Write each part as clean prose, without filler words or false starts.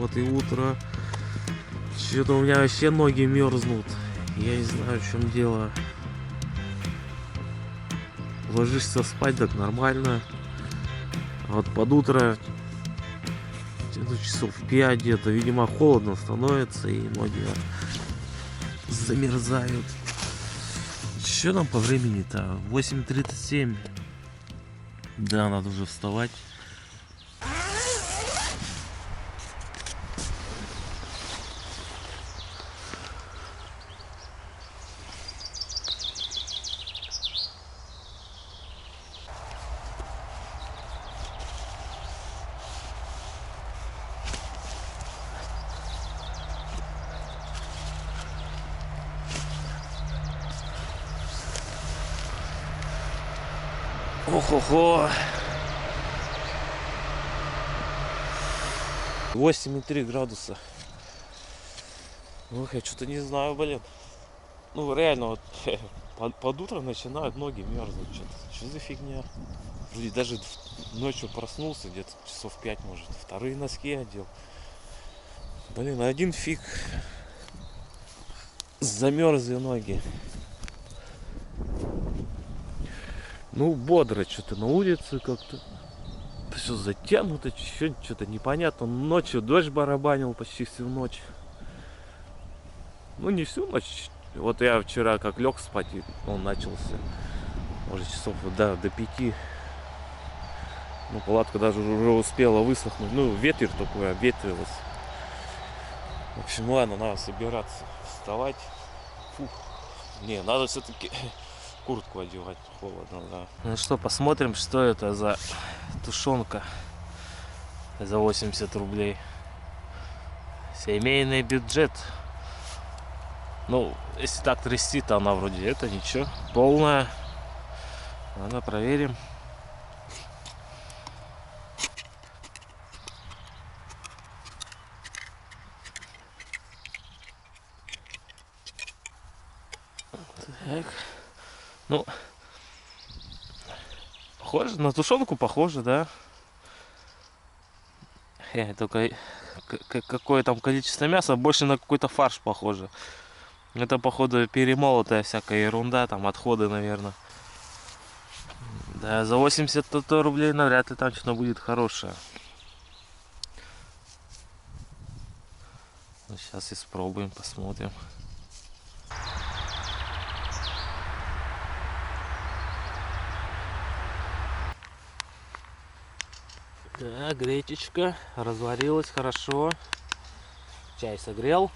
вот и утро. Что-то у меня вообще ноги мерзнут. Я не знаю, в чем дело. Ложишься спать, так нормально. А вот под утро, часов 5 где-то, видимо, холодно становится, и ноги замерзают. Что там по времени-то? 8:37. Да, надо уже вставать. Ох-охо. 8,3 градуса. Ох, я что-то не знаю, блин. Ну, реально, вот под утро начинают ноги мерзнуть. Что за фигня? Вроде даже ночью проснулся, где-то часов 5, может. Вторые носки одел. Блин, один фиг. Замерзли ноги. Ну, бодро что-то на улице как-то. Все затянуто, что-то непонятно. Ночью дождь барабанил почти всю ночь. Ну, не всю ночь. Вот я вчера как лег спать, и он начался. Может, часов до 5. Ну, палатка даже уже успела высохнуть. Ну, ветер такой, обветрилась. В общем, ладно, надо собираться, вставать. Фух. Не, надо все-таки куртку одевать, холодно, да. Ну что, посмотрим, что это за тушенка за 80 рублей. Семейный бюджет. Ну, если так трясти, то она вроде это ничего. Полная. Ладно, проверим. Так. Ну, похоже, на тушенку похоже, да? Только какое там количество мяса, больше на какой-то фарш похоже. Это, походу, перемолотая всякая ерунда, там отходы, наверное. Да, за 80 рублей навряд ли там что-то будет хорошее. Ну, сейчас испробуем, посмотрим. Да, гречечка разварилась хорошо. Чай согрел.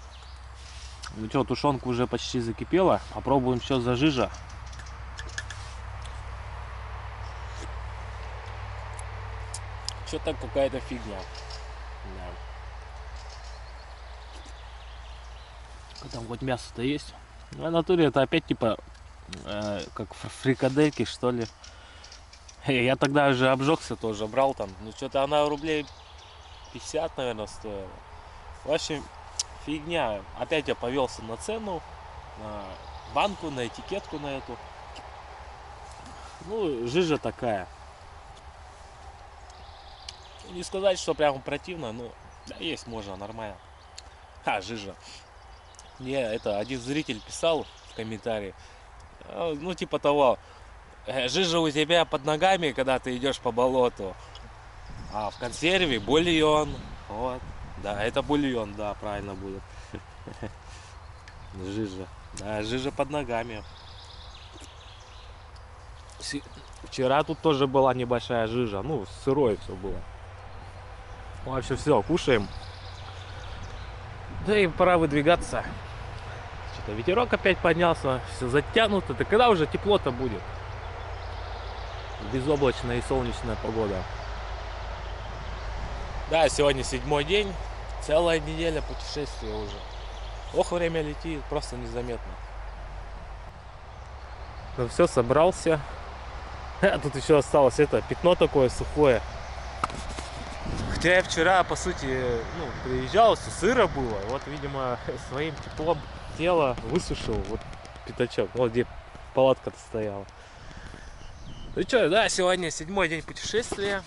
Ну что, тушенка уже почти закипела. Попробуем, что за жижа. Что-то какая-то фигня. Да. Там хоть мясо-то есть. Ну, в натуре это опять типа как фрикадельки, что ли. Я тогда уже обжегся тоже, брал там. Ну что-то она рублей 50, наверное, стоила. В общем, фигня. Опять я повелся на цену, на банку, на этикетку на эту. Ну, жижа такая. Не сказать, что прям противно, но да, есть можно, нормально. Жижа. Не, это один зритель писал в комментарии. Ну, типа того. Жижа у тебя под ногами, когда ты идешь по болоту. А в консерве бульон. Вот. Да, это бульон, да, правильно будет. Жижа. Да, жижа под ногами. Вчера тут тоже была небольшая жижа. Ну, сырое все было. В общем, все, кушаем. Да и пора выдвигаться. Что-то ветерок опять поднялся. Все затянуто. Да когда уже тепло-то будет? Безоблачная и солнечная погода. Да, сегодня 7-й день. Целая неделя путешествия уже. Ох, время летит, просто незаметно. Ну все, собрался. Тут еще осталось это пятно такое сухое. Хотя я вчера, по сути, приезжал, все сыро было. Вот, видимо, своим теплом тело высушил. Вот пятачок, вот где палатка-то стояла. Ну что, да, сегодня 7-й день путешествия.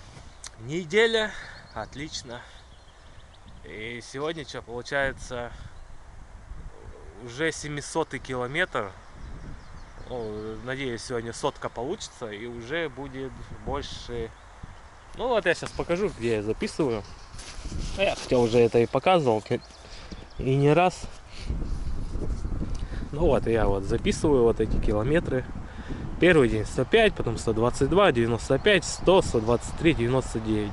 Неделя. Отлично. И сегодня что, получается, уже 700-й километр. Ну, надеюсь, сегодня сотка получится и уже будет больше. Ну вот я сейчас покажу, где я записываю. Я хотя уже это и показывал, и не раз. Ну вот я вот записываю вот эти километры. Первый день 105, потом 122, 95, 100, 123, 99.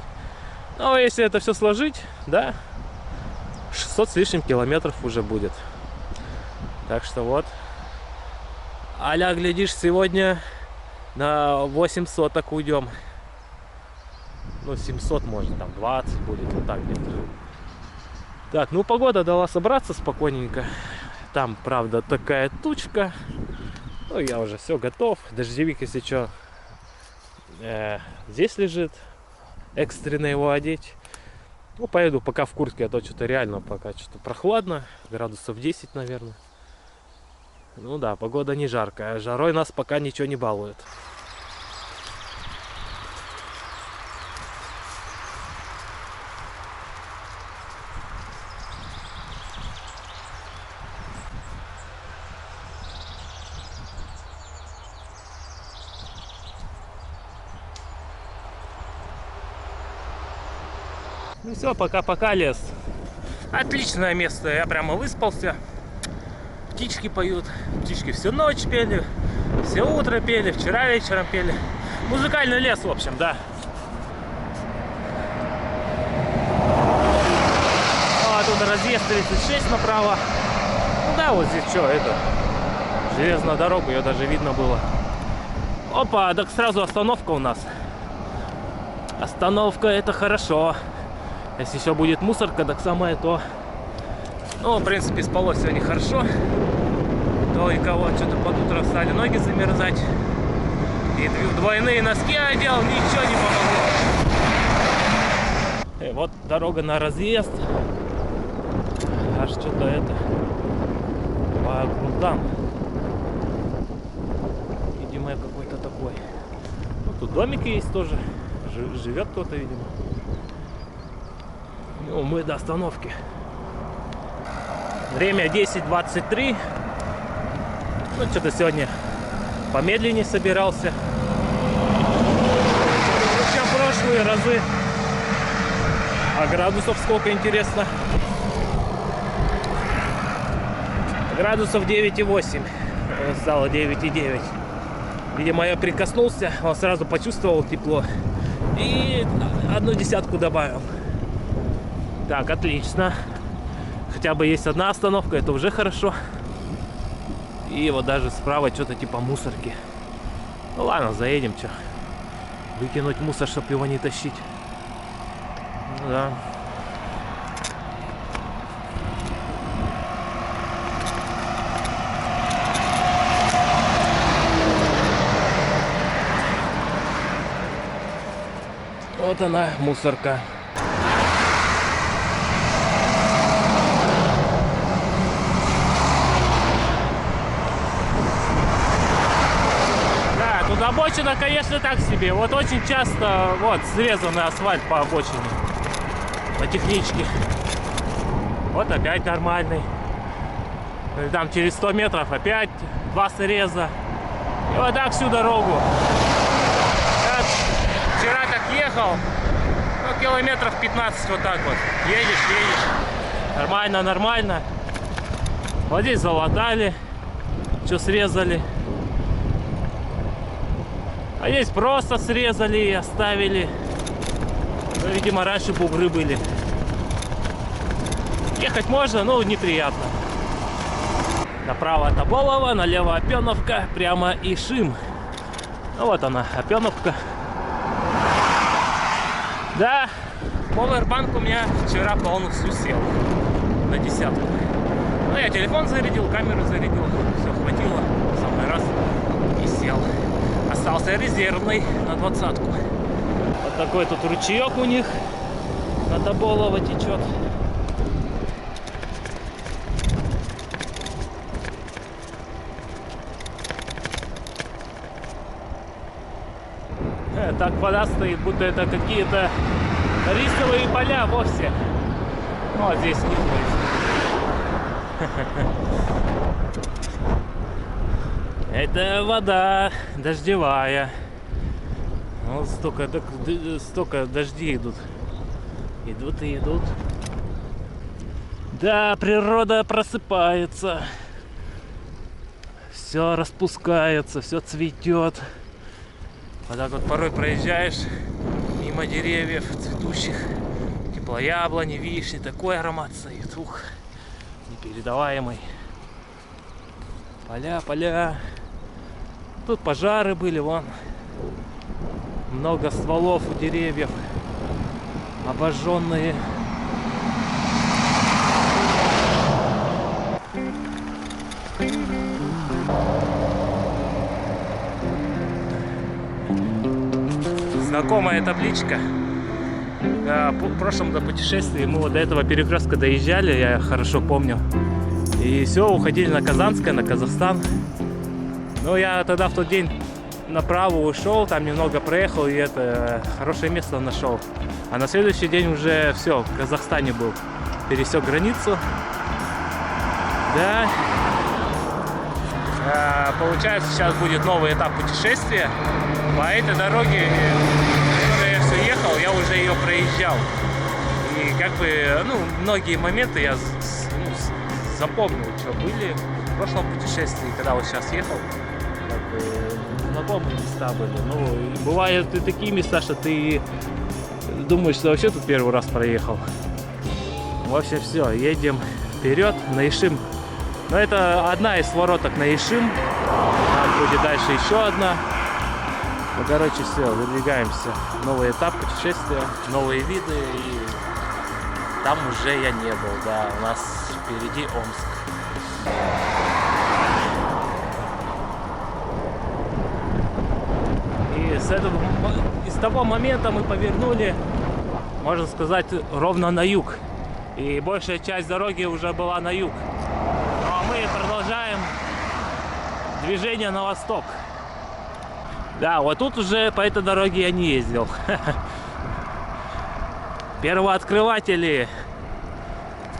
Ну если это все сложить, да, 600 с лишним километров уже будет. Так что вот. Аля, глядишь, сегодня на 800 так уйдем. Ну 700 может, там 20 будет, вот так где-то. Так, ну погода дала собраться спокойненько. Там, правда, такая тучка. Ну я уже все готов. Дождевик, если что, здесь лежит. Экстренно его одеть. Ну поеду пока в куртке, а то что-то реально пока что-то прохладно. Градусов 10, наверное. Ну да, погода не жаркая. Жарой нас пока ничего не балует. Ну все, пока-пока, лес. Отличное место, я прямо выспался. Птички поют, птички всю ночь пели, все утро пели, вчера вечером пели. Музыкальный лес, в общем, да. А тут разъезд 36 направо. Ну да, вот здесь что, это железная дорога, ее даже видно было. Опа, так сразу остановка у нас. Остановка, это хорошо. Если еще будет мусорка, так самое то. Ну, в принципе, спалось сегодня хорошо. Только вот что-то под утро стали ноги замерзать. И двойные носки одел, ничего не помогло. И вот дорога на разъезд. Аж что-то это по грунтам. Видимо, какой-то такой. Ну, тут домики есть тоже. Живет кто-то, видимо. Ну, мы до остановки. Время 10:23. Ну, что-то сегодня помедленнее собирался, чем прошлые разы. А градусов сколько, интересно? Градусов 9,8. Стало 9,9. Видимо, я прикоснулся, он сразу почувствовал тепло. И 1/10 добавил. Так, отлично. Хотя бы есть одна остановка, это уже хорошо. И вот даже справа что-то типа мусорки. Ну ладно, заедем, что. Выкинуть мусор, чтобы его не тащить. Ну да. Вот она, мусорка. Тут обочина, конечно, так себе. Вот очень часто вот срезанный асфальт по обочине. По техничке. Вот опять нормальный. Там через 100 метров опять 2 среза. И вот так всю дорогу. Я вчера так ехал. Ну, километров 15 вот так вот. Едешь. Нормально, нормально. Вот здесь залатали. Что срезали. А здесь просто срезали и оставили. Ну, видимо, раньше бугры были. Ехать можно, но неприятно. Направо Тоболово, налево Опеновка, прямо Ишим. Ну вот она, Опеновка. Да, повербанк у меня вчера полностью сел. На 10. Ну, я телефон зарядил, камеру зарядил. Все хватило, в самый раз и сел. Остался резервный на 20-ку. Вот такой тут ручеек у них на Тоболово течет. Так вода стоит, будто это какие-то рисовые поля вовсе. Ну, а здесь нет. Это вода дождевая. Вот столько дождей идут. Идут и идут. Да, природа просыпается. Все распускается, все цветет. Вот так вот порой проезжаешь мимо деревьев цветущих. Типа яблони, вишни. Такой аромат стоит. Ух, непередаваемый. Поля, поля. Тут пожары были, вон. Много стволов у деревьев. Обожженные. Знакомая табличка. В прошлом путешествии мы вот до этого перекрестка доезжали, я хорошо помню. И все, уходили на Казанское, на Казахстан. Но я тогда в тот день направо ушел, там немного проехал и это хорошее место нашел. А на следующий день уже все, в Казахстане был. Пересек границу. Да. Получается, сейчас будет новый этап путешествия. По этой дороге, по которой я все ехал, я уже ее проезжал. И как бы, ну, многие моменты я запомнил, что были в прошлом путешествии, когда вот сейчас ехал. Как бы, знакомые места были. Ну, и бывают и такие места, что ты думаешь, что вообще тут первый раз проехал. В общем, все, едем вперед на Ишим. Но это одна из вороток на Ишим. Там будет дальше еще одна. Ну, короче, все, выдвигаемся. Новый этап путешествия, новые виды. И там уже я не был, да. У нас впереди Омск. И с того момента мы повернули, можно сказать, ровно на юг. И большая часть дороги уже была на юг. Ну а мы продолжаем движение на восток. Да, вот тут уже по этой дороге я не ездил. Первооткрыватели.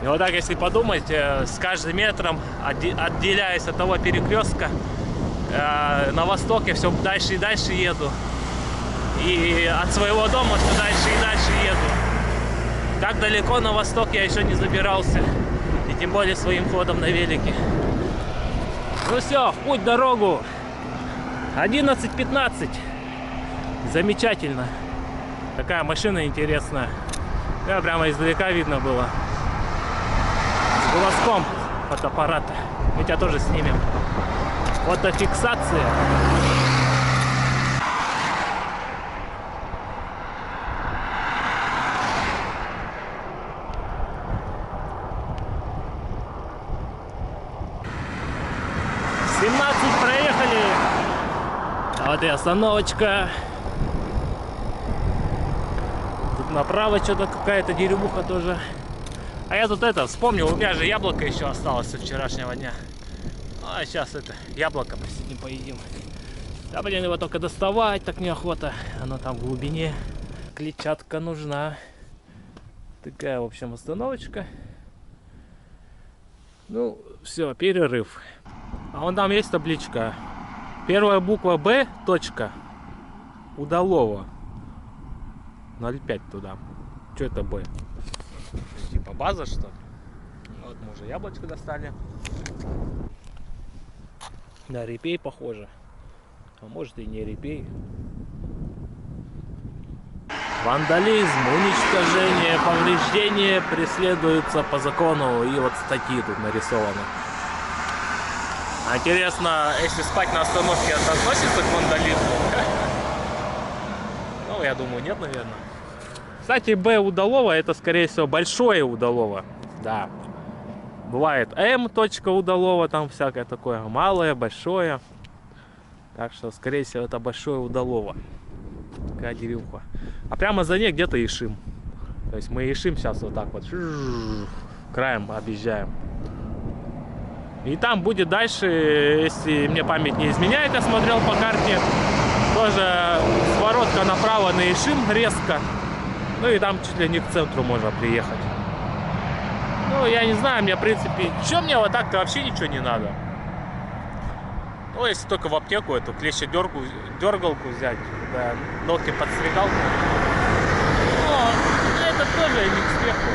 И вот так, если подумать, с каждым метром, отделяясь от того перекрестка, на восток я все дальше и дальше еду. И от своего дома все дальше и дальше еду. Так далеко на восток я еще не забирался. И тем более своим ходом на велике. Ну все, в путь, дорогу. 11:15. Замечательно. Такая машина интересная. Да, прямо издалека видно было. С глазком фотоаппарата. Мы тебя тоже снимем. Фотофиксация. Проехали. А вот и остановочка. Тут направо что-то какая-то деревуха тоже. А я тут это вспомнил, у меня же яблоко еще осталось со вчерашнего дня. А сейчас это яблоко посидим, поедим. Да блин, его только доставать так неохота. Оно там в глубине. Клетчатка нужна. Такая, в общем, остановочка. Ну, все, перерыв. А вон там есть табличка. Первая буква Б, точка. Удалова. 0,5 туда. Что это Б? Типа база, что ли? Вот мы уже яблочко достали. На репей похоже. А может и не репей. Вандализм, уничтожение, повреждение преследуются по закону. И вот статьи тут нарисованы. Интересно, если спать на остановке, это относится к вандализму? Ну, я думаю, нет, наверное. Кстати, Б удалова, это, скорее всего, большое удалова. Да. Бывает М точка удалова, там всякое такое. Малое, большое. Так что, скорее всего, это большое удалова. Такая деревуха. А прямо за ней где-то Ишим. То есть мы Ишим сейчас вот так вот краем объезжаем. И там будет дальше, если мне память не изменяет, я смотрел по карте, тоже своротка направо на Ишим резко. Ну и там чуть ли не к центру можно приехать. Ну, я не знаю, мне, в принципе, что мне вот так-то вообще ничего не надо. Ну, если только в аптеку эту клещедергалку взять, да, ногти подстригалку. Но это тоже не к спеху.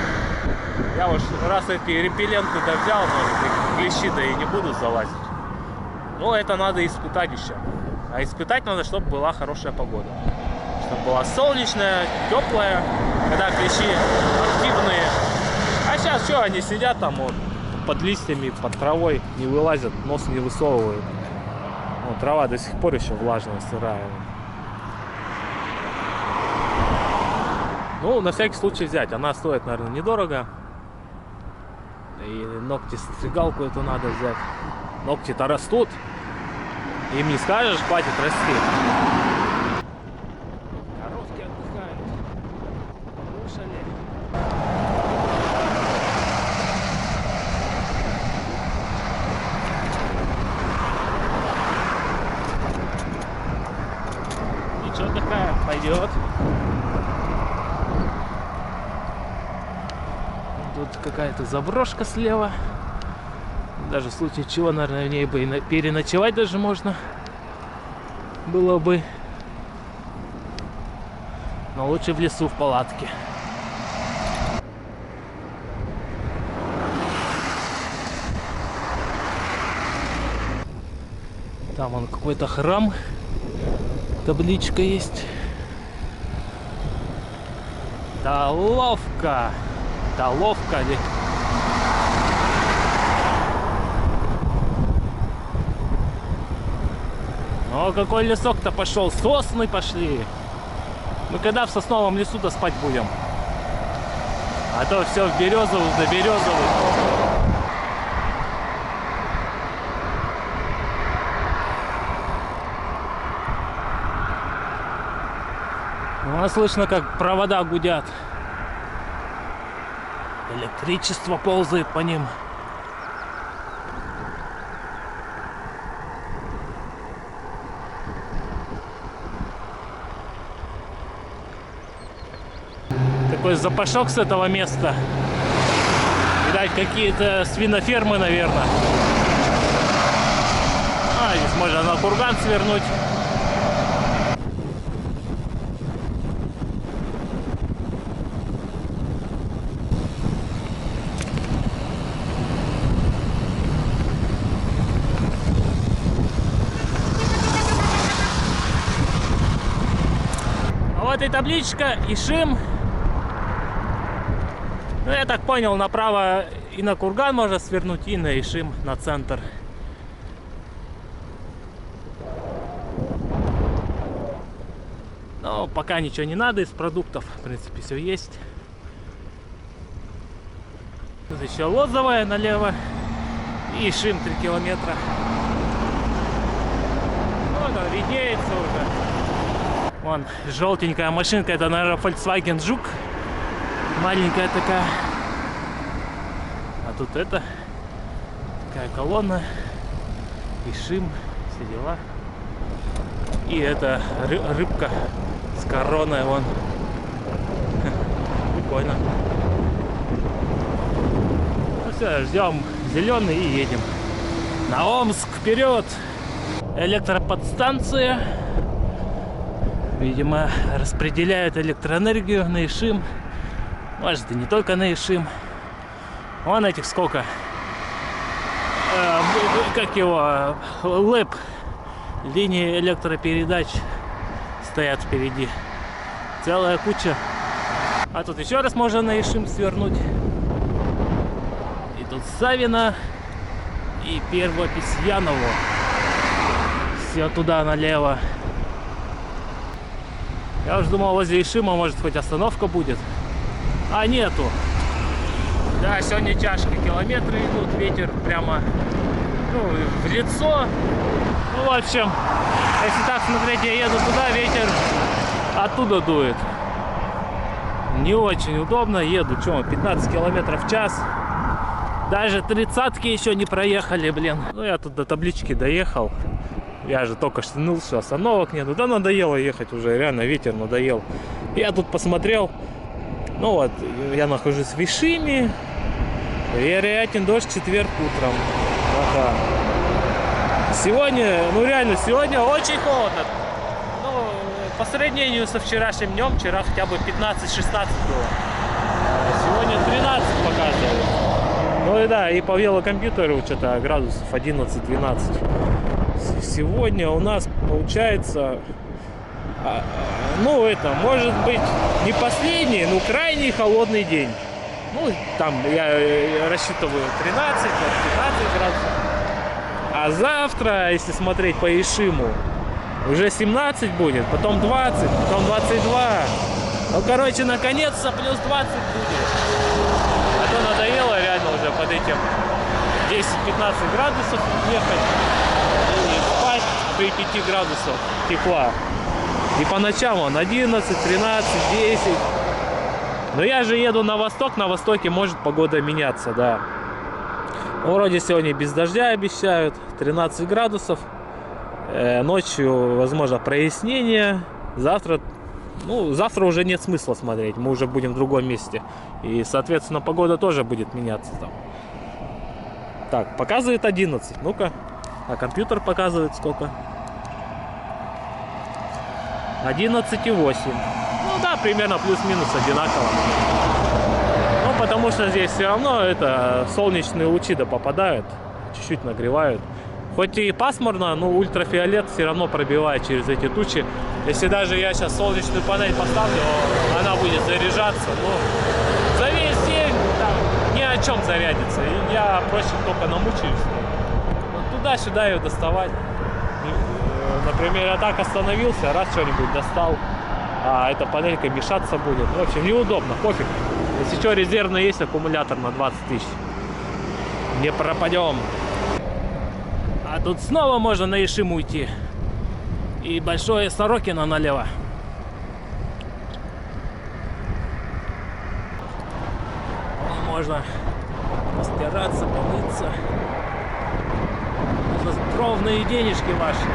Я уж раз эти репелленты да взял, может, клещи да и не буду залазить. Но это надо испытать еще. А испытать надо, чтобы была хорошая погода. Чтобы была солнечная, теплая, когда клещи активные. А сейчас что, они сидят там вот, под листьями, под травой, не вылазят, нос не высовывают. Вот, трава до сих пор еще влажная, сырая. Ну, на всякий случай взять. Она стоит, наверное, недорого. И ногти-стригалку эту надо взять. Ногти-то растут. Им не скажешь, хватит расти. Коровки отдыхают. Кушали. Ничего, такая пойдет. Тут какая-то заброшка слева. Даже в случае чего, наверное, в ней бы и переночевать даже можно было бы. Но лучше в лесу в палатке. Там он какой-то храм. Табличка есть. Таловка. Таловка ли? О, какой лесок-то пошел. Сосны пошли. Мы когда в сосновом лесу-то спать будем? А то все в березовых, да березовых. Ну, слышно, как провода гудят. Электричество ползает по ним. Такой запашок с этого места. Видать, какие-то свинофермы, наверное. А, здесь можно на курган свернуть. А вот и табличка Ишим. Ну, я так понял, направо и на курган можно свернуть, и на Ишим, на центр. Но пока ничего не надо из продуктов, в принципе, все есть. Тут еще Лозовая налево и Ишим 3 километра. Вот он виднеется уже. Вон желтенькая машинка, это, наверное, Volkswagen Жук. Маленькая такая. А тут это такая колонна. Ишим, все дела. И это рыбка с короной вон. Прикольно. Ну все, ждем зеленый и едем. На Омск вперед! Электроподстанция. Видимо, распределяют электроэнергию на Ишим. Может, и не только на Ишим. Вон этих сколько. Как его? ЛЭП. Линии электропередач стоят впереди. Целая куча. А тут еще раз можно на Ишим свернуть. И тут Савино. И Первопесьяново. Все туда налево. Я уже думал, возле Ишима может хоть остановка будет. А нету. Да, сегодня тяжко. Километры идут, ветер прямо в лицо. Ну, в общем, если так смотреть, я еду туда, ветер оттуда дует. Не очень удобно. Еду, что, 15 километров в час. Даже 30-ки еще не проехали, блин. Ну, я тут до таблички доехал. Я же только что ныл, что остановок нету. Да надоело ехать уже, реально ветер надоел. Я тут посмотрел. Ну вот, я нахожусь в Ишиме. Вероятен дождь в четверг утром. Ага. Сегодня, ну реально, сегодня очень холодно. Ну, по сравнению со вчерашним днем, вчера хотя бы 15-16 было. Сегодня 13 показывает. Ну и да, и по велокомпьютеру что-то градусов 11-12. Сегодня у нас получается, ну это может быть не последний, но крайний холодный день. Ну там я рассчитываю 13, 15 градусов. А завтра, если смотреть по Ишиму, уже 17 будет, потом 20, потом 22. Ну короче, наконец-то плюс 20 будет. А то надоело реально уже под этим 10-15 градусов ехать. И спать при 5 градусов тепла. И по ночам он 11, 13, 10. Но я же еду на восток востоке может погода меняться, да. Ну, вроде сегодня без дождя обещают, 13 градусов. Ночью, возможно, прояснение. Завтра, ну, завтра уже нет смысла смотреть, мы уже будем в другом месте. И, соответственно, погода тоже будет меняться там. Так, показывает 11, ну-ка. А компьютер показывает сколько? 11,8. Ну да, примерно плюс-минус одинаково. Ну, потому что здесь все равно это солнечные лучи да попадают, чуть-чуть нагревают. Хоть и пасмурно, но ультрафиолет все равно пробивает через эти тучи. Если даже я сейчас солнечную панель поставлю, она будет заряжаться. Ну, за весь день там, ни о чем зарядится. И я проще только намучаюсь. Вот туда-сюда ее доставать. Например, я так остановился, раз что-нибудь достал, а эта панелька мешаться будет. В общем, неудобно, пофиг. Если что, резервный есть аккумулятор на 20 тысяч. Не пропадем. А тут снова можно на Ишиму уйти. И большое Сорокино налево. Можно постираться, помыться. Кровные денежки ваши.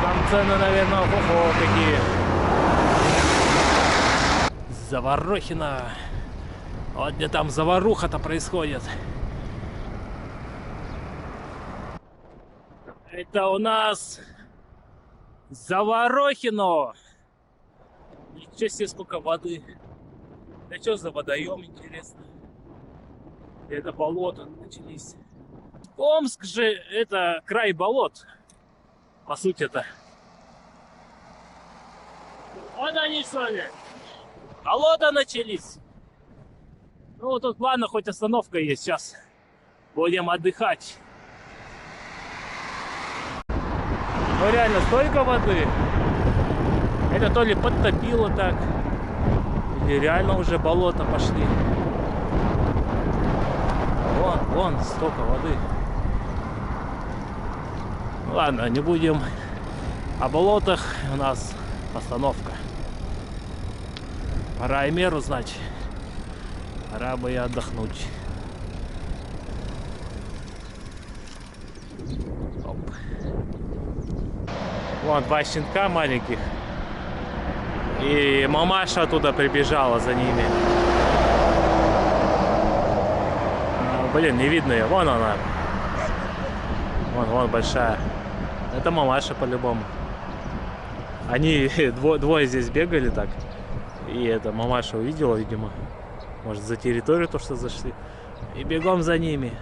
Там цены, наверное, ого, какие. Заворохино. Вот где там заваруха-то происходит. Это у нас Заворохино. Ничего себе, сколько воды. Да что за водоем, интересно? Это болото начались. Омск же это край болот. По сути это. Вот они что ли. Болота начались. Ну тут ладно, хоть остановка есть. Сейчас будем отдыхать. Ну реально столько воды. Это то ли подтопило так, или реально уже болото пошли. Вон столько воды. Ладно, не будем о болотах, у нас остановка. Пора и меру знать. Пора бы и отдохнуть. Оп. Вон два щенка маленьких. И мамаша оттуда прибежала за ними. Блин, не видно ее. Вон она. Вон большая. Это мамаша по-любому. Они двое здесь бегали так. И это мамаша увидела, видимо. Может, за территорию то, что зашли. И бегом за ними.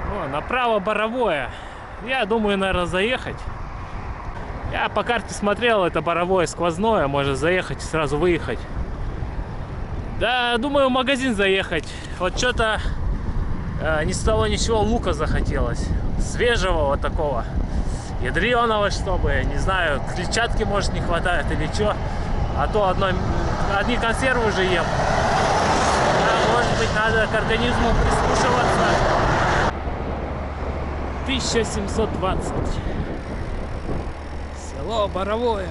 О, направо Боровое. Я думаю, наверное, заехать. Я по карте смотрел, это Боровое сквозное. Можно заехать и сразу выехать. Да, думаю, в магазин заехать. Вот что-то ни с того ничего лука захотелось. Свежего вот такого. Ядреного, чтобы, не знаю, клетчатки, может, не хватает или что. А то одни консервы уже ем. Да, может быть, надо к организму прислушиваться. 1720. Село Боровое.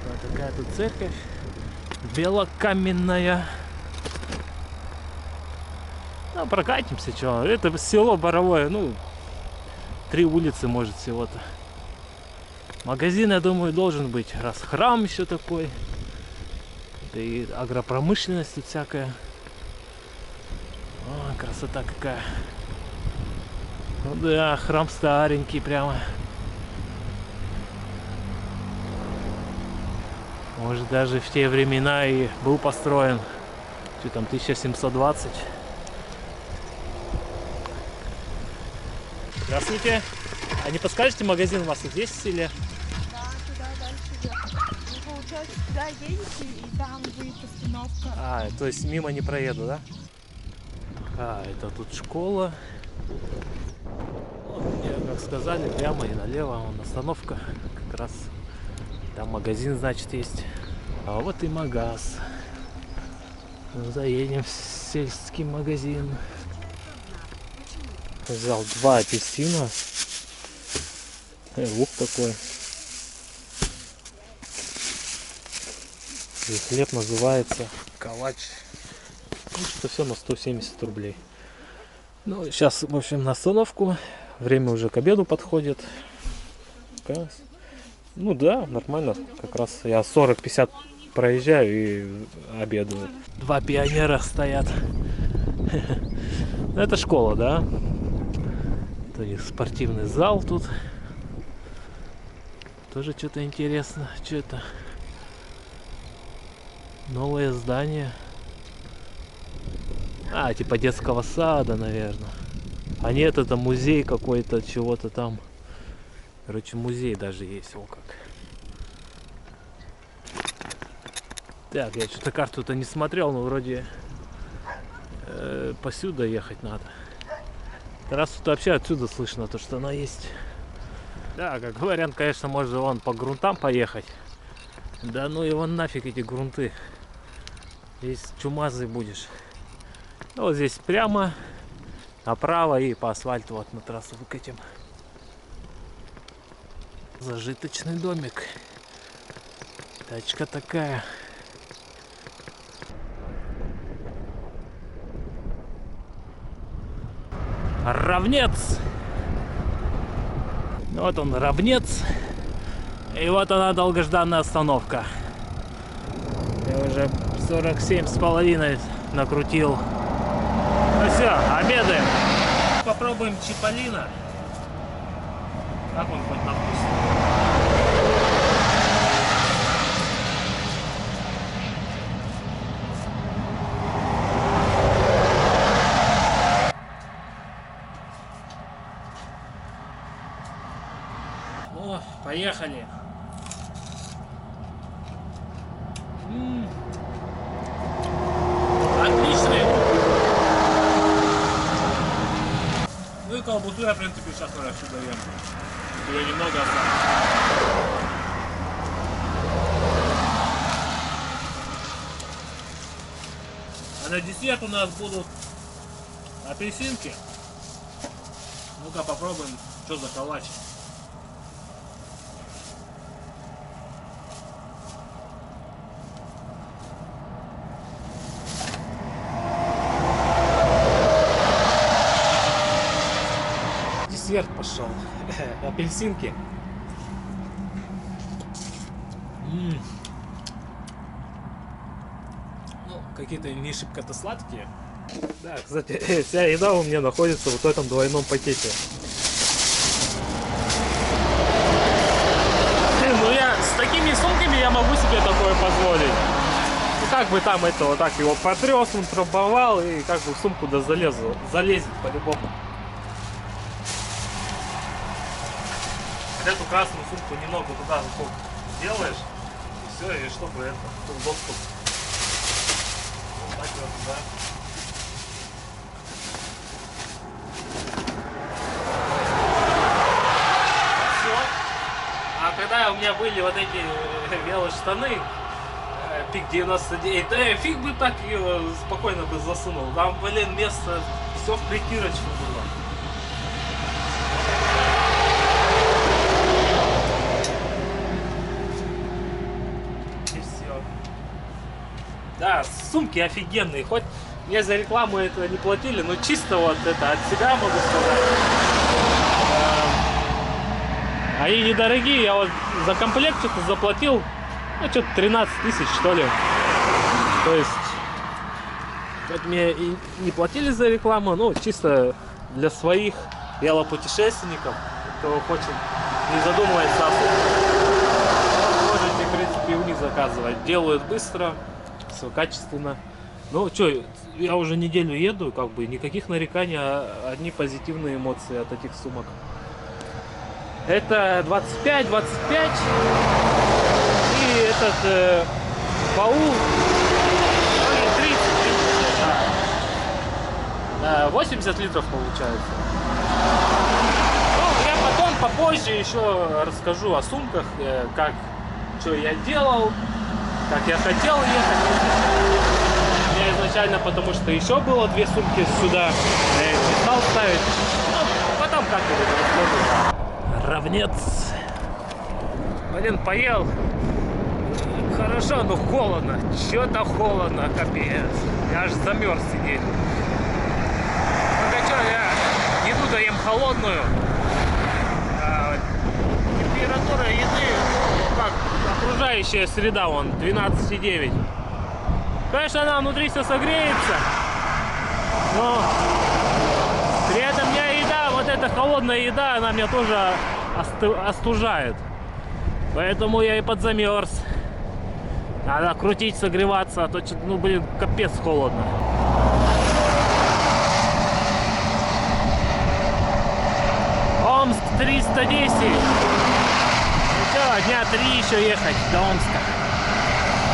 Вот такая тут церковь. Белокаменная. Ну, прокатимся, что. Это село Боровое, ну, 3 улицы, может, всего-то. Магазин, я думаю, должен быть, раз храм еще такой. Да и агропромышленность тут всякая. О, красота какая. Ну да, храм старенький прямо. Может, даже в те времена и был построен. Что там, 1720. Здравствуйте. А не подскажете, магазин у вас тут есть в селе? Да, туда дальше ехать. Вы, получается, туда едете, и там будет остановка. А, то есть мимо не проеду, да? А, это тут школа. Вот мне, как сказали, прямо и налево. Вон остановка. Как раз там магазин, значит, есть. А вот и магаз. Заедем в сельский магазин. Взял 2 апельсина. Лук такой. И хлеб называется калач. Ну, что все на 170 рублей. Ну, сейчас, в общем, на остановку. Время уже к обеду подходит. Ну да, нормально. Как раз я 40-50 проезжаю и обедаю. 2 пионера стоят. Это школа, да? Это их спортивный зал тут. Тоже что-то интересно. Что это? Новое здание. А, типа детского сада, наверное. А нет, это музей какой-то, чего-то там. Короче, музей даже есть, о как. Так, я что-то карту-то не смотрел, но вроде посюда ехать надо. Раз тут вообще отсюда слышно то, что она есть. Да, как вариант, конечно, можно вон по грунтам поехать. Да ну и вон нафиг эти грунты. Здесь чумазый будешь. Ну, вот здесь прямо, направо и по асфальту вот на трассу выкатим. Зажиточный домик. Тачка такая. Равнец. Вот он, Равнец. И вот она, долгожданная остановка. Я уже 47,5 накрутил. Ну все, обедаем. Попробуем чиполлино. Как он хоть на вкус? О, поехали. Отличный. Ну и колбасу я, в принципе, сейчас уже отсюда ем. Ее немного осталось. А на десерт у нас будут апельсинки. Ну-ка попробуем, что за калач. Десерт пошел. Апельсинки. Ну, какие-то не шибко-то сладкие. Да, кстати, вся еда у меня находится вот в этом двойном пакете. Ну я с такими сумками я могу себе такое позволить. Ну как бы там это вот так его потряс, он трамбовал и как бы в сумку да залезет по-любому. Эту красную сумку немного туда делаешь, и все, и чтобы это был доступ. Вот так вот, да. Все. А когда у меня были вот эти велоштаны, пик 99, да фиг бы так ее спокойно бы засунул. Там, блин, место все в притирочку было. Да, сумки офигенные, хоть мне за рекламу это не платили, но чисто вот это от себя могу сказать. Они недорогие, я вот за комплект что-то заплатил, ну, что-то 13 тысяч, что ли. То есть, вот мне и не платили за рекламу, ну, чисто для своих велопутешественников, кто хочет, не задумывается о сумках, можете, в принципе, у них заказывать. Делают быстро, все качественно. Ну, что, я уже неделю еду, как бы, никаких нареканий, а одни позитивные эмоции от этих сумок. Это 25, и этот баул 30, да. 80 литров получается. Ну, я потом попозже еще расскажу о сумках, как, что я делал, как я хотел ехать. Я изначально, потому что еще было 2 сумки сюда, я их не стал ставить. Ну, потом как-нибудь расскажу. Равнец. Блин, поел. Хорошо, но холодно. Что-то холодно, капец. Я аж замерз сидеть. Ну так что, я еду даем холодную. Температура еды, ну, как окружающая среда, вон, 12,9. Конечно, она внутри все согреется. Но при этом меня еда, вот эта холодная еда, она меня тоже остужает. Поэтому я и подзамерз. Надо крутить, согреваться, а то что-то, ну, блин, капец холодно. Омск 310. Ну что, дня 3 еще ехать до Омска.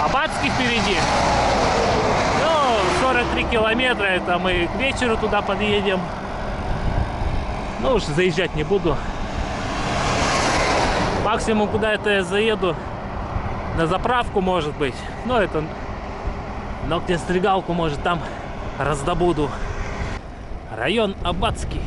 Абатский впереди. Ну, 43 километра, это мы к вечеру туда подъедем. Ну уж заезжать не буду. Максимум куда-то я заеду. На заправку, может быть. Но это ногтестригалку, может, там раздобуду. Район Абатский.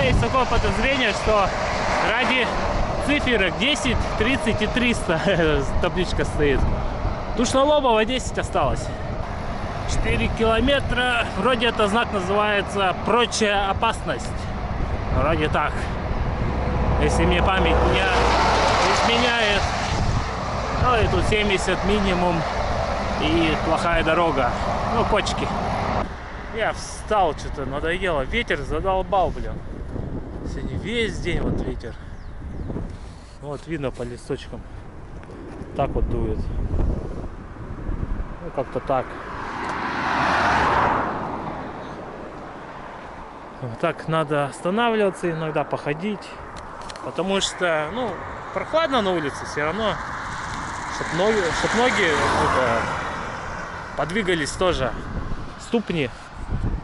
Есть такое подозрение, что ради циферок 10, 30 и 300 табличка стоит. Тушнолобова 10 осталось. 4 километра. Вроде это знак называется «Прочая опасность». Вроде так. Если мне память не изменяет. Ну и тут 70 минимум. И плохая дорога. Ну, кочки. Я встал, что-то надоело. Ветер задолбал, блин. Сегодня весь день вот ветер. Вот видно по листочкам. Так вот дует. Ну как-то так. Вот так надо останавливаться иногда, походить. Потому что, ну, прохладно на улице, все равно. Чтоб ноги подвигались тоже. Ступни.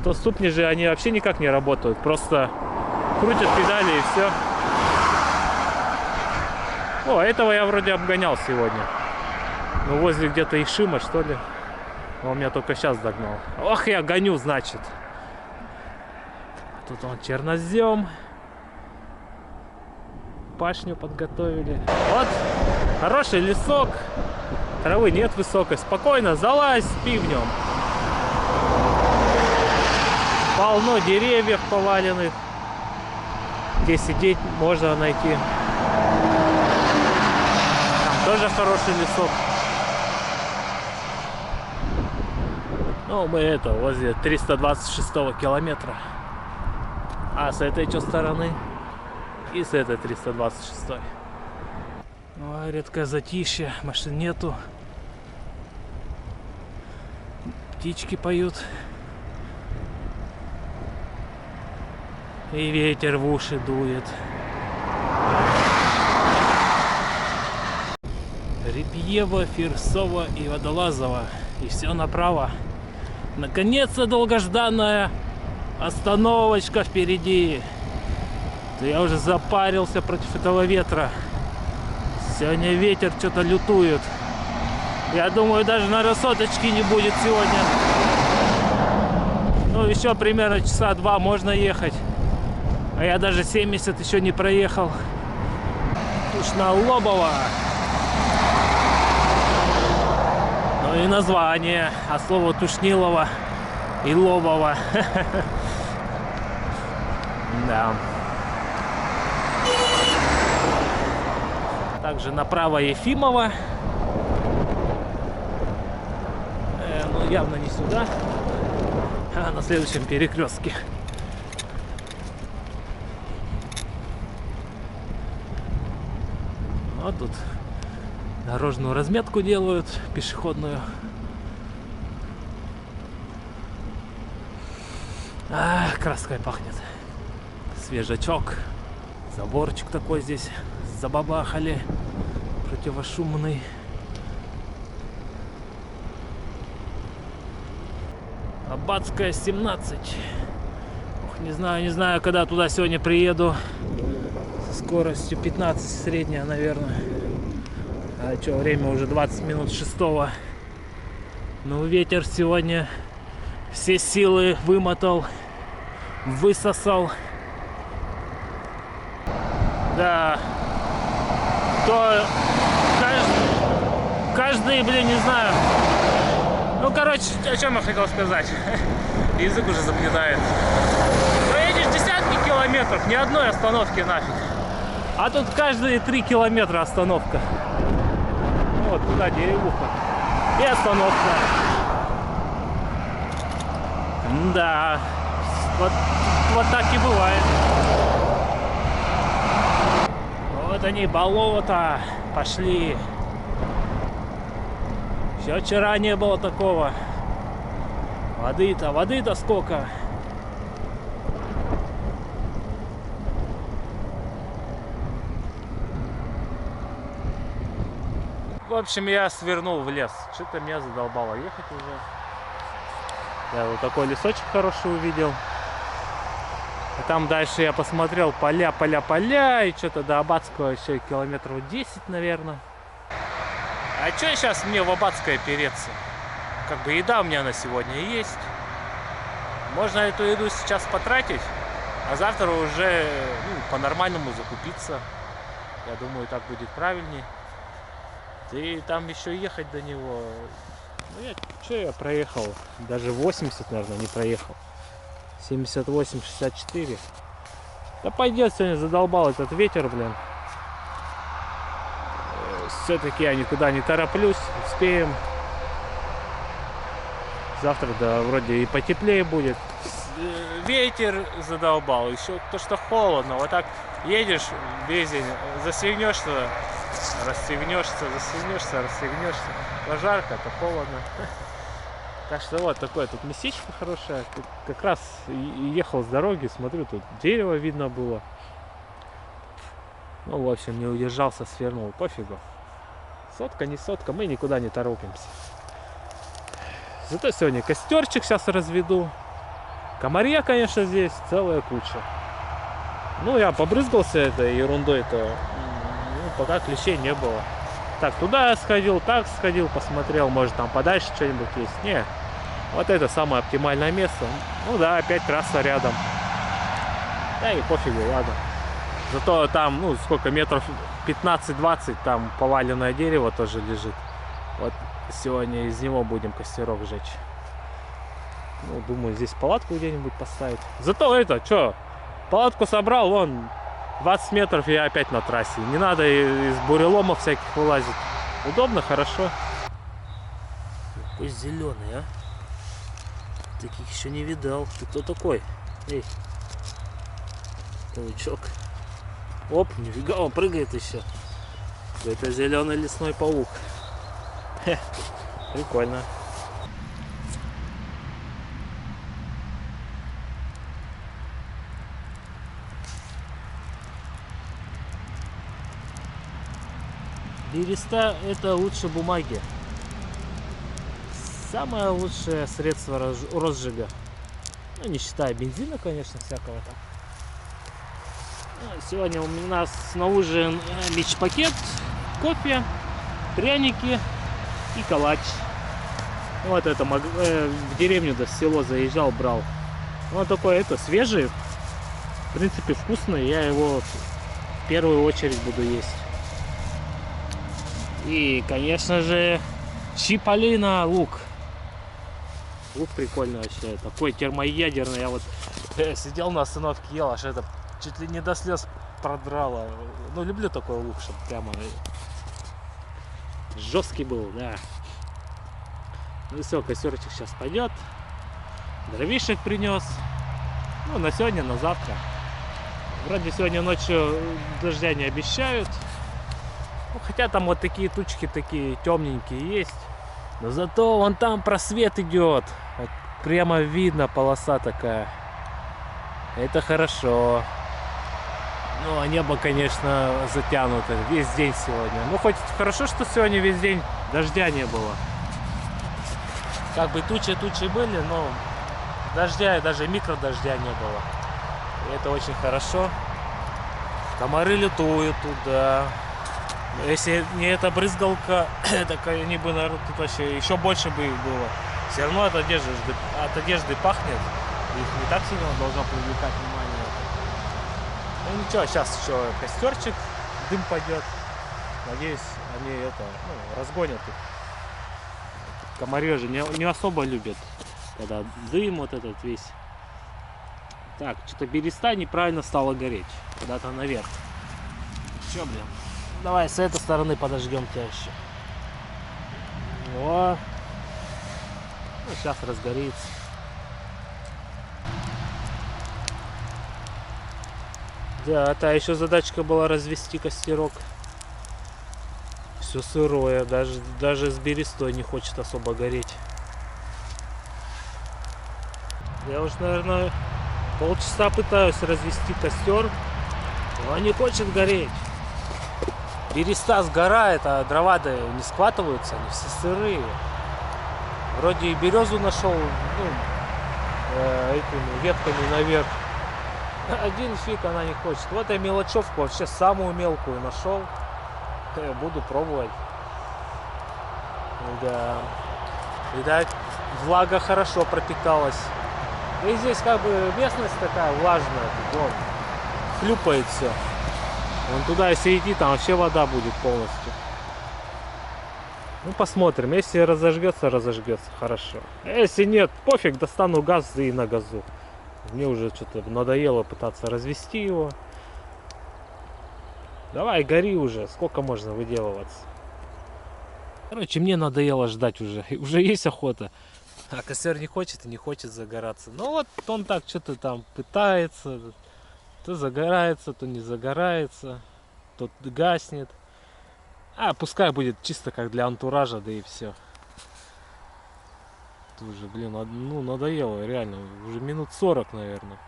То ступни же, они вообще никак не работают. Просто крутят педали и все. О, этого я вроде обгонял сегодня. Ну, возле где-то Ишима, что ли. Он меня только сейчас догнал. Ох, я гоню, значит. Тут он чернозем. Пашню подготовили. Вот, хороший лесок. Травы нет высокой. Спокойно залазь, спи в нем. Полно деревьев поваленных. Где сидеть можно найти. Там тоже хороший лесок. Ну, мы это, возле 326 километра. А с этой что стороны? И с этой 326. Ой, редкое затишье, машин нету. Птички поют. И ветер в уши дует. Репьево, Фирсово и Водолазово. И все направо. Наконец-то долгожданная остановочка впереди. Да я уже запарился против этого ветра. Сегодня ветер что-то лютует. Я думаю, даже на рассоточке не будет сегодня. Ну, еще примерно часа 2 можно ехать. А я даже 70 еще не проехал. Тушно-Лобово. Ну и название. А слово Тушнилово и Лобово. Да. Также направо Ефимово. Ну явно не сюда, а на следующем перекрестке. Вот тут дорожную разметку делают, пешеходную. Краской пахнет. Свежачок. Заборчик такой здесь забабахали. Противошумный. Аббатская 17. Ох, не знаю, когда туда сегодня приеду. Со скоростью 15 средняя, наверное. А что, время уже 20 минут 6. Ну, ветер сегодня все силы вымотал, высосал. Да. То каждый, блин, не знаю. Ну, короче, о чем я хотел сказать. Язык уже заплетает. Ну, едешь десятки километров, ни одной остановки нафиг. А тут каждые 3 километра остановка. Вот туда деревуха. И остановка. Да. Вот так и бывает. Вот они, болото пошли. Еще вчера не было такого. Воды-то сколько. В общем, я свернул в лес. Что-то меня задолбало ехать уже. Я вот такой лесочек хороший увидел. И там дальше я посмотрел поля. И что-то до Аббатского еще километров 10, наверное. А что сейчас мне в Аббатское переться? Как бы еда у меня на сегодня есть. Можно эту еду сейчас потратить, а завтра уже по-нормальному закупиться. Я думаю, так будет правильнее. И там еще ехать до него. Ну я проехал? Даже 80, наверное, не проехал. 78, 64. Да пойдет, сегодня задолбал этот ветер, блин. Все-таки я никуда не тороплюсь, успеем. Завтра, да, вроде и потеплее будет. Ветер задолбал, еще то, что холодно. Вот так едешь весь день, застегнешься, расстегнешься, расстегнешься. То жарко, то холодно. Так что вот такое тут местечко хорошее. Тут как раз ехал с дороги, смотрю, тут дерево видно было. Ну, в общем, не удержался, свернул, пофигу. Сотка, не сотка, мы никуда не торопимся. Зато сегодня костерчик сейчас разведу. Комарья, конечно, здесь целая куча. Ну, я побрызгался этой ерундой-то. Ну, пока клещей не было. Так, туда сходил, так сходил, посмотрел. Может, там подальше что-нибудь есть. Не, вот это самое оптимальное место. Ну да, опять трасса рядом. Да и пофигу, ладно. Зато там, ну, сколько метров, 15-20, там поваленное дерево тоже лежит. Вот сегодня из него будем костерок жечь. Ну, думаю, здесь палатку где-нибудь поставить. Зато это, что, палатку собрал, вон, 20 метров, я опять на трассе. Не надо из буреломов всяких вылазить. Удобно, хорошо. Какой зеленый, а? Таких еще не видал. Ты кто такой? Эй, паучок. Оп, нифига, он прыгает еще. Это зеленый лесной паук. Хе, прикольно. Береста — это лучше бумаги. Самое лучшее средство розжига. Ну, не считая бензина, конечно, всякого там. Сегодня у нас на ужин меч-пакет, кофе, пряники и калач. Вот это в деревню, да, в село заезжал, брал. Вот такой, это свежий. принципе, вкусный. Я его в первую очередь буду есть. И, конечно же, чиполлино, лук. Лук прикольный вообще. Такой термоядерный. Я вот сидел на остановке, ел, аж это чуть ли не до слез продрало. Ну, люблю такой лук, чтобы прямо жесткий был, да. Ну все, костерчик сейчас пойдет. Дровишек принес. Ну, на сегодня, на завтра. Вроде сегодня ночью дождя не обещают. Ну, хотя там вот такие тучки, такие темненькие есть. Но зато вон там просвет идет. Вот прямо видно полоса такая. Это хорошо. Ну, а небо, конечно, затянуто весь день сегодня. Ну, хоть хорошо, что сегодня весь день дождя не было. Как бы тучи были, но дождя, даже микродождя не было. И это очень хорошо. Комары летуют туда. Если не эта брызгалка, так они бы, наверное, тут вообще еще больше бы их было. Все равно от одежды пахнет. Их не так сильно должно привлекать внимание. Ну ничего, сейчас еще костерчик, дым пойдет. Надеюсь, они разгонят их. Комары же не особо любят, когда дым вот этот весь. Так, что-то береста неправильно стала гореть. Куда-то наверх. Че, блин? Давай с этой стороны подожгем тебя еще. О, ну, сейчас разгорится. Да, та еще задачка была развести костерок. Все сырое, даже с берестой не хочет особо гореть. Я уже, наверное, полчаса пытаюсь развести костер, но не хочет гореть. Береста сгорает, а дрова-то не схватываются, они все сырые. Вроде и березу нашел, этими ветками наверх. Один фиг она не хочет. Вот я мелочевку вообще самую мелкую нашел. Буду пробовать. Да. Видать, влага хорошо пропиталась. И здесь как бы местность такая влажная. Тут, вот, хлюпает все. Вон туда, если идти, там вообще вода будет полностью. Ну, посмотрим. Если разожгется, хорошо. А если нет, пофиг, достану газ и на газу. Мне уже что-то надоело пытаться развести его. Давай, гори уже. Сколько можно выделываться? Короче, мне надоело ждать уже. Уже есть охота. А костер не хочет и не хочет загораться. Ну вот он так что-то там пытается. То загорается, то не загорается. То гаснет. А пускай будет чисто как для антуража, да и все. Уже, блин, ну надоело, реально. Уже минут 40, наверное.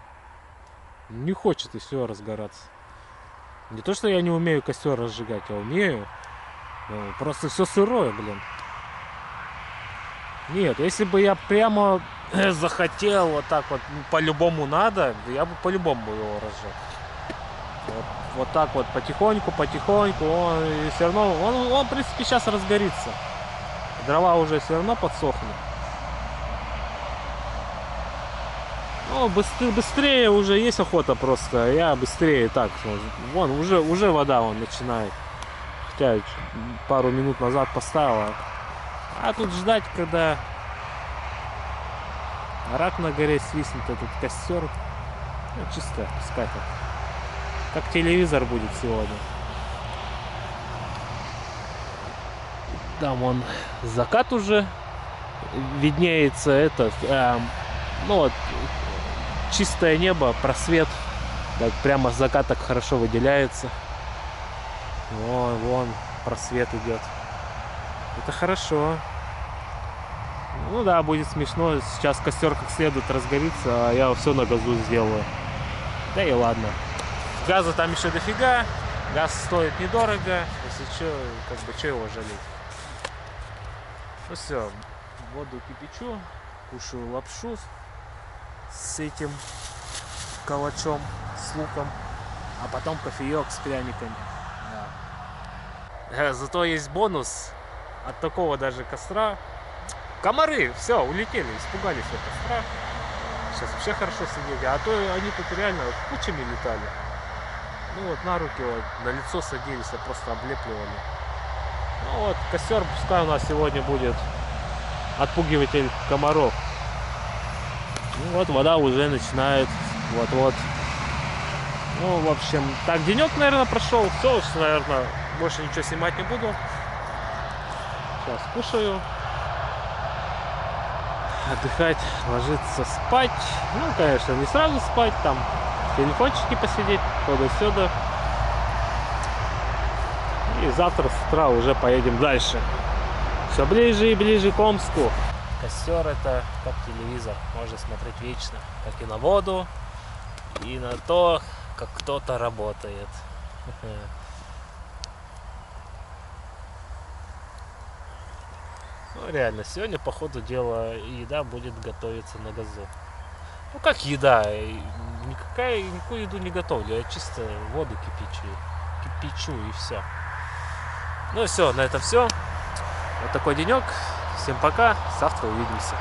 Не хочет и все разгораться. Не то, что я не умею костер разжигать, я умею. Но просто все сырое, блин. Нет, если бы я прямо захотел вот так вот, по-любому надо, я бы по-любому его разжег. Вот так вот потихоньку, он, и все равно, он в принципе сейчас разгорится. Дрова уже все равно подсохнут. Ну, быстрее уже есть охота просто. Я быстрее так. Вон, уже вода вон начинает. Хотя пару минут назад поставила. А тут ждать, когда рак на горе свистнет, этот костер. Ну, чисто, пускай так. Как телевизор будет сегодня. Там вон закат уже виднеется этот. Ну вот. Чистое небо, просвет, так прямо с заката хорошо выделяется. Вон просвет идет. Это хорошо. Ну да, будет смешно. Сейчас костер как следует разгорится, а я все на газу сделаю. Да и ладно. Газа там еще дофига. Газ стоит недорого. Если что, как бы что его жалеть. Ну все, воду кипячу, кушаю лапшу с этим калачом, с луком, а потом кофеек с пряниками. Да. Зато есть бонус от такого даже костра. Комары, все, улетели, испугались от костра. сейчас вообще хорошо сидеть, а то они тут реально кучами летали. Ну вот на руки, вот, на лицо садились, а просто облепливали. Ну вот, костер пускай у нас сегодня будет отпугиватель комаров. Ну вот, вода уже начинает вот-вот. Ну, в общем, так, денек, наверное, прошел. Все, наверное, больше ничего снимать не буду. Сейчас кушаю. Отдыхать, ложиться спать. Ну, конечно, не сразу спать, там в телефончике посидеть, туда-сюда. И завтра с утра уже поедем дальше. Все ближе и ближе к Омску. Костер это как телевизор, можно смотреть вечно, как и на воду, и на то, как кто-то работает. Ну реально, сегодня по ходу дела еда будет готовиться на газу. Ну как еда, никакую еду не готовлю, я чисто воду кипячу и все. Ну все, на этом все. Вот такой денек. Всем пока, завтра увидимся.